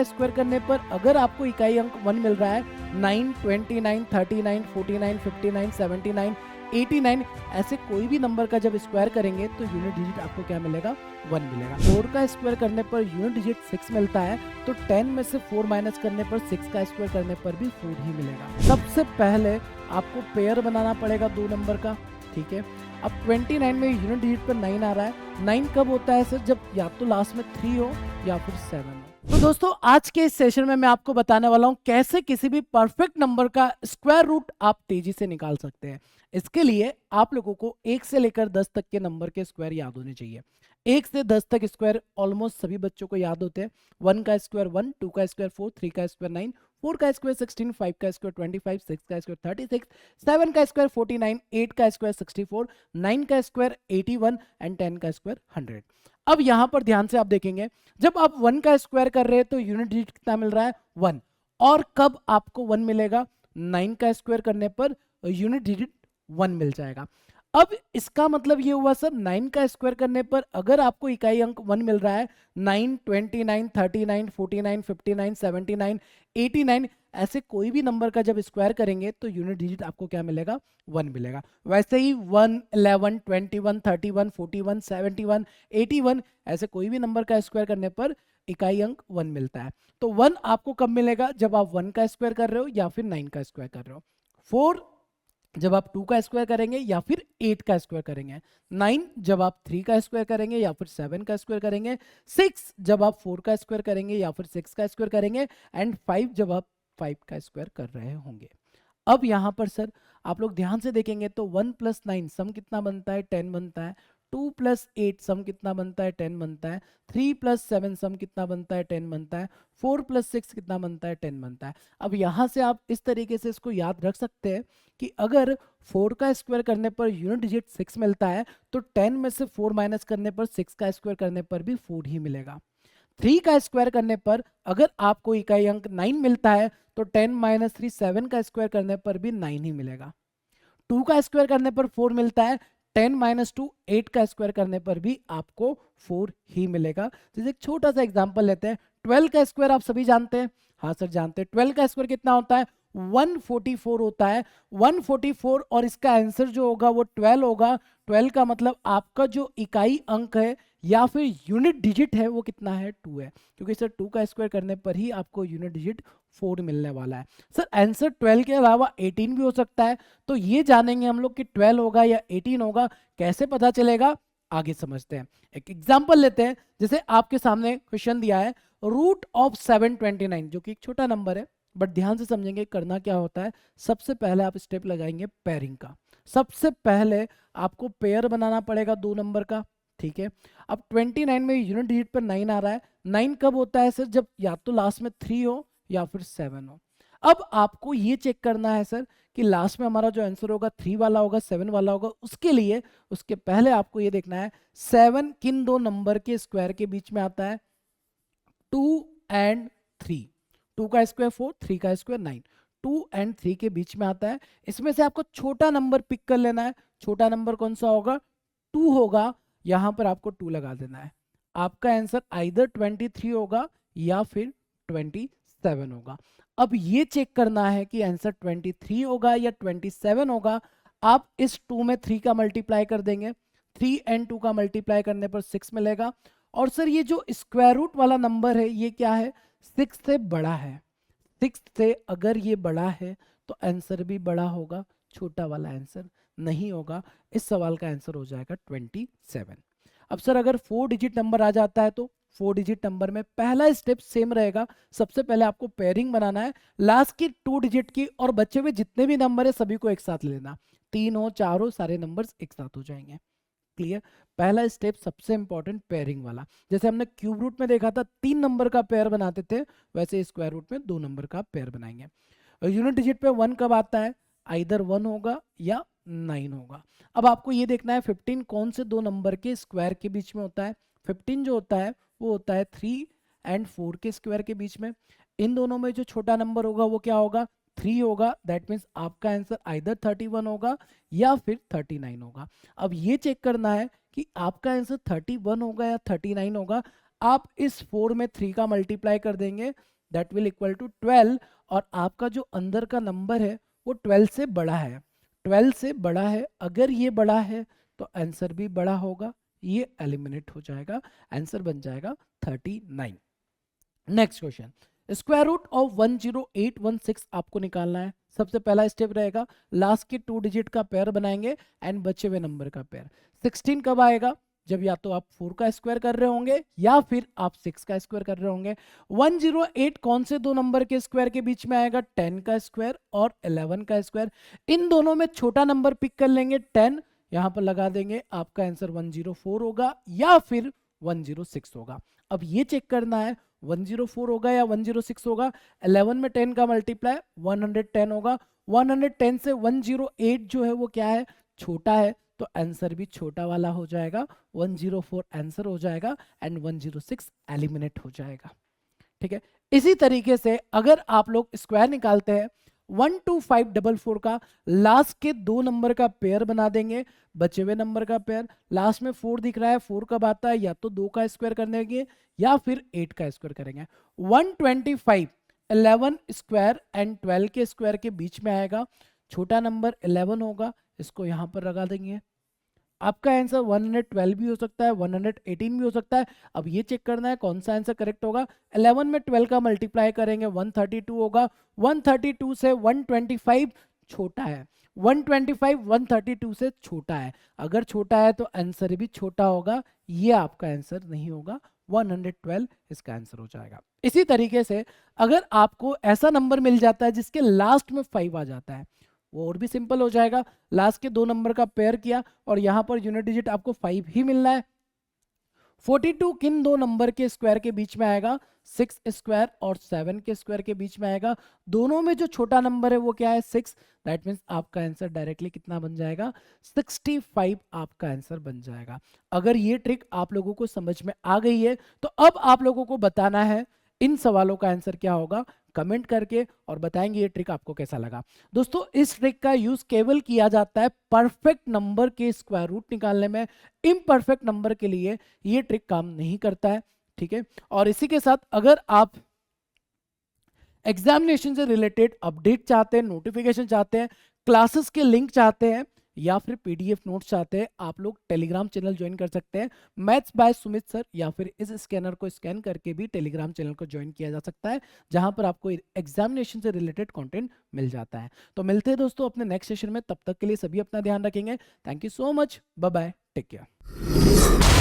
Square करने पर अगर आपको इकाई अंक 1 मिल रहा है, 9, 29, 39, 49, 59, 79, 89 ऐसे कोई भी नंबर का जब स्क्वायर करेंगे तो यूनिट डिजिट आपको क्या मिलेगा? 1 मिलेगा। 4 का स्क्वायर करने पर यूनिट डिजिट 6 मिलता है, तो 10 में से 4 माइनस करने पर 6 का स्क्वायर करने पर भी 4 ही मिलेगा। सबसे पहले आपको पेयर बनाना पड़ेगा 2 नंबर का, ठीक है। अब 29 में यूनिट डिजिट पर 9 आ रहा है। 9 कब होता है सर? जब या तो लास्ट में 3 हो या फिर 7 हो। तो दोस्तों आज के इस सेशन में मैं आपको बताने वाला हूं कैसे किसी भी परफेक्ट नंबर का स्क्वायर रूट आप तेजी से निकाल सकते हैं। इसके लिए आप लोगों को 1 से लेकर 10 तक के नंबर के स्क्वायर याद होने चाहिए। 1 से 10 तक स्क्वायर ऑलमोस्ट सभी बच्चों को याद होते हैं। 1 का स्क्वायर 1, 2 का स्क्वायर 4, 3 का स्क्वायर 9, 4 का स्क्वायर 16, 5 का स्क्वायर 25, 6 का स्क्वायर 36, 7 का स्क्वायर 49, 8 का स्क्वायर 64, 9 का स्क्वायर 81 एंड 10 का स्क्वायर 100। अब यहां पर ध्यान से आप देखेंगे, जब आप 1 का स्क्वायर कर रहे हैं तो यूनिट डिजिट कितना मिल रहा है? 1। और कब आपको 1 मिलेगा? 9 का स्क्वायर करने पर यूनिट डिजिट 1 मिल जाएगा। अब इसका मतलब ये हुआ सर, 9 का स्क्वायर करने पर अगर आपको इकाई अंक 1 मिल रहा है, 9, 29, 39, 49, 59, 79, 89 ऐसे कोई भी नंबर का जब स्क्वायर करेंगे तो यूनिट डिजिट आपको क्या मिलेगा? 1 मिलेगा। वैसे ही 1, 11, 21, 31, 41, 71, 81 ऐसे कोई भी नंबर का स्क्वायर करने पर इकाई अंक 1 मिलता है। तो 1 आपको कब मिलेगा? जब आप 1 का स्क्वायर कर रहे हो या फिर 9 का स्क्वायर कर रहे हो। 4 जब आप 2 का स्क्वायर करेंगे या फिर 8 का स्क्वायर करेंगे। 9 जब आप 3 का स्क्वायर करेंगे या फिर 7 का स्क्वायर करेंगे। 6 जब आप 4 का स्क्वायर करेंगे या फिर 6 का स्क्वायर करेंगे। एंड 5 जब आप 5 का स्क्वायर कर रहे होंगे। अब यहां पर सर आप लोग ध्यान से देखेंगे तो 1 प्लस 9 सम कितना बनता है? 10 बनता है। 2 प्लस 8 सम कितना बनता है? 10 बनता है। 3 प्लस 7 सम कितना बनता है? 10 बनता है। 4 प्लस 6 कितना बनता है? 10 बनता है। अब यहां से आप इस तरीके से इसको याद रख सकते हैं कि अगर 4 का स्क्वायर करने पर यूनिट डिजिट 6 मिलता है तो 10 में से 4 माइनस करने पर 6 का स्क्वायर करने पर भी 4 ही मिलेगा। 3 का स्क्वायर करने पर अगर आपको इकाई अंक 9 मिलता है तो 10 माइनस 3 7 का स्क्वायर करने पर भी 9 ही मिलेगा। 2 का स्क्वायर करने पर 4 मिलता है। 10 माइनस 2 8 का स्क्वायर करने पर भी आपको 4 ही मिलेगा। जैसे एक छोटा सा एग्जांपल लेते हैं। 12 का स्क्वायर आप सभी जानते हैं। हाँ सर जानते हैं। 12 का स्क्वायर कितना होता है? 144 होता है। 144 और इसका आंसर जो होगा वो 12 होगा। 12 का मतलब आपका जो इकाई अंक है या फिर यूनिट डिजिट है वो कितना है? 2 है, क्योंकि सर 2 का स्क्वायर करने पर ही आपको यूनिट डिजिट 4 मिलने वाला है। सर आंसर 12 के अलावा 18 भी हो सकता है, तो ये जानेंगे हम लोग कि 12 होगा या 18 होगा। कैसे पता चलेगा? आगे समझते हैं। एक एग्जांपल लेते हैं। जैसे आपके सामने क्वेश्चन दिया है रूट ऑफ 729, जो कि एक छोटा नंबर है, बट ध्यान से समझेंगे करना क्या होता है। सबसे पहले आप स्टेप लगाएंगे पेयरिंग का। सबसे पहले आपको पेयर बनाना पड़ेगा 2 नंबर का, ठीक है। अब 29 में यूनिट डिजिट पर 9 आ रहा है। 9 कब होता है सर? जब या तो लास्ट में 3 हो या फिर 7 हो। अब आपको ये चेक करना है सर कि लास्ट में हमारा जो आंसर होगा 3 वाला होगा 7 वाला होगा। उसके लिए उसके पहले आपको ये देखना है 7 किन 2 नंबर के स्क्वायर के बीच में आता है? 2 एंड 3। 2 का स्क्वायर 4, 3 का स्क्वायर 9। 2 एंड 3 के बीच में आता है। इसमें से आपको छोटा नंबर पिक कर लेना है। छोटा नंबर कौन सा होगा? 2 होगा। यहां पर आपको 2 लगा देना है। आपका आंसर आइदर 23 होगा या फिर 27 होगा। अब ये चेक करना है कि आंसर 23 होगा या 27 होगा। आप इस 2 में 3 का मल्टीप्लाई कर देंगे। 3 एंड 2 का मल्टीप्लाई करने पर 6 मिलेगा। और सर ये जो स्क्वायर रूट वाला नंबर है ये क्या है? 6 से बड़ा है। 6 से अगर ये बड़ा है तो आंसर भी बड़ा होगा, छोटा वाला आंसर नहीं होगा। इस सवाल का आंसर हो जाएगा 27। अब सर अगर 4 डिजिट नंबर आ जाता है तो 4 डिजिट नंबर में पहला स्टेप सेम रहेगा। सबसे पहले आपको पेयरिंग बनाना है लास्ट की 2 डिजिट की, और बचे हुए जितने भी नंबर है सभी को एक साथ लेना। 3 हो 4 हो सारे नंबर्स एक साथ हो जाएंगे। क्लियर? पहला स्टेप सबसे इंपॉर्टेंट पेयरिंग वाला। जैसे हमने क्यूब रूट में देखा था 3 नंबर का पेयर बनाते थे, वैसे स्क्वायर रूट में 2 नंबर का पेयर बनाएंगे। यूनिट डिजिट पे 1 कब आता है? आइदर 1 होगा या 9 होगा। अब आपको ये देखना है 15 कौन से 2 नंबर के स्क्वायर के बीच में होता है? 15 जो होता है वो होता है 3 एंड 4 के स्क्वायर के बीच में। इन दोनों में जो छोटा नंबर होगा वो क्या होगा? 3 होगा। दैट मीन्स आपका आंसर आइदर 31 होगा या फिर 39 होगा। अब ये चेक करना है कि आपका आंसर 31 होगा या 39 होगा। आप इस 4 में 3 का मल्टीप्लाई कर देंगे दैट विल इक्वल टू 12, और आपका जो अंदर का नंबर है वो 12 से बड़ा है, 12 से बड़ा है, अगर ये बड़ा है तो आंसर भी बड़ा होगा, ये एलिमिनेट हो जाएगा, आंसर बन जाएगा 39। Next question, square root of 10816 आपको निकालना है। सबसे पहला स्टेप रहेगा, लास्ट के 2 डिजिट का पेयर बनाएंगे एंड बचे हुए नंबर का पेयर। 16 कब आएगा? जब या तो आप 4 का स्क्वायर कर रहे होंगे या फिर आप 6 का स्क्वायर कर रहे होंगे। 108 कौन से दो नंबर के स्क्वायर के बीच में आएगा? 10 का स्क्वायर और 11 का स्क्वायर। इन दोनों में छोटा नंबर पिक कर लेंगे 10, यहां पर लगा देंगे, आपका आंसर 104 होगा या फिर 106 होगा। अब ये चेक करना है 104 होगा या 106 होगा। 11 में 10 का मल्टीप्लाई 110 होगा, 110 से 108 जो है वो क्या है? छोटा है, तो आंसर भी छोटा वाला हो जाएगा, 104 आंसर हो जाएगा एंड 106 एलिमिनेट हो जाएगा। ठीक है, इसी तरीके से अगर आप लोग स्क्वायर निकालते हैं 12544 का, लास्ट के दो नंबर का पेयर बना देंगे, बचे हुए नंबर का पेयर। लास्ट में 4 दिख रहा है, 4 कब आता है? या तो 2 का स्क्वायर करने के या फिर 8 का स्क्वायर करेंगे। 125 11 स्क्वायर एंड 12 के स्क्वायर के बीच में आएगा, छोटा नंबर 11 होगा, इसको यहां पर लगा देंगे। आपका आंसर 112 भी हो सकता है, 118 भी हो सकता है। अब ये चेक करना है कौन सा आंसर करेक्ट होगा। 11 में 12 का मल्टीप्लाई करेंगे 132 होगा, 132 से 125 छोटा है, 125 132 से छोटा है, अगर छोटा है तो आंसर भी छोटा होगा, ये आपका आंसर नहीं होगा, 112 इसका आंसर हो जाएगा। इसी तरीके से अगर आपको ऐसा नंबर मिल जाता है जिसके लास्ट में 5 आ जाता है, वो और भी सिंपल हो जाएगा। लास्ट के दो नंबर का पेयर किया और यहां पर यूनिट डिजिट आपको 5 ही मिलना है। 42 किन दो नंबर के स्क्वायर के बीच में आएगा? 6 स्क्वायर और 7 के स्क्वायर के बीच में आएगा। दोनों में जो छोटा नंबर है वो क्या है? 6। दैट मीन्स आपका आंसर डायरेक्टली कितना बन जाएगा? 65 आपका आंसर बन जाएगा। अगर ये ट्रिक आप लोगों को समझ में आ गई है तो अब आप लोगों को बताना है इन सवालों का आंसर क्या होगा, कमेंट करके और बताएंगे ये ट्रिक आपको कैसा लगा। दोस्तों, इस ट्रिक का यूज केवल किया जाता है परफेक्ट नंबर के स्क्वायर रूट निकालने में, इम्परफेक्ट नंबर के लिए ये ट्रिक काम नहीं करता है। ठीक है, और इसी के साथ अगर आप एग्जामिनेशन से रिलेटेड अपडेट चाहते हैं, नोटिफिकेशन चाहते हैं, क्लासेस के लिंक चाहते हैं या फिर पीडीएफ नोट्स चाहते हैं, आप लोग टेलीग्राम चैनल ज्वाइन कर सकते हैं, मैथ्स बाय सुमित सर, या फिर इस स्कैनर को स्कैन करके भी टेलीग्राम चैनल को ज्वाइन किया जा सकता है, जहां पर आपको एग्जामिनेशन से रिलेटेड कंटेंट मिल जाता है। तो मिलते हैं दोस्तों अपने नेक्स्ट सेशन में, तब तक के लिए सभी अपना ध्यान रखेंगे। Thank you so much, bye bye, take care.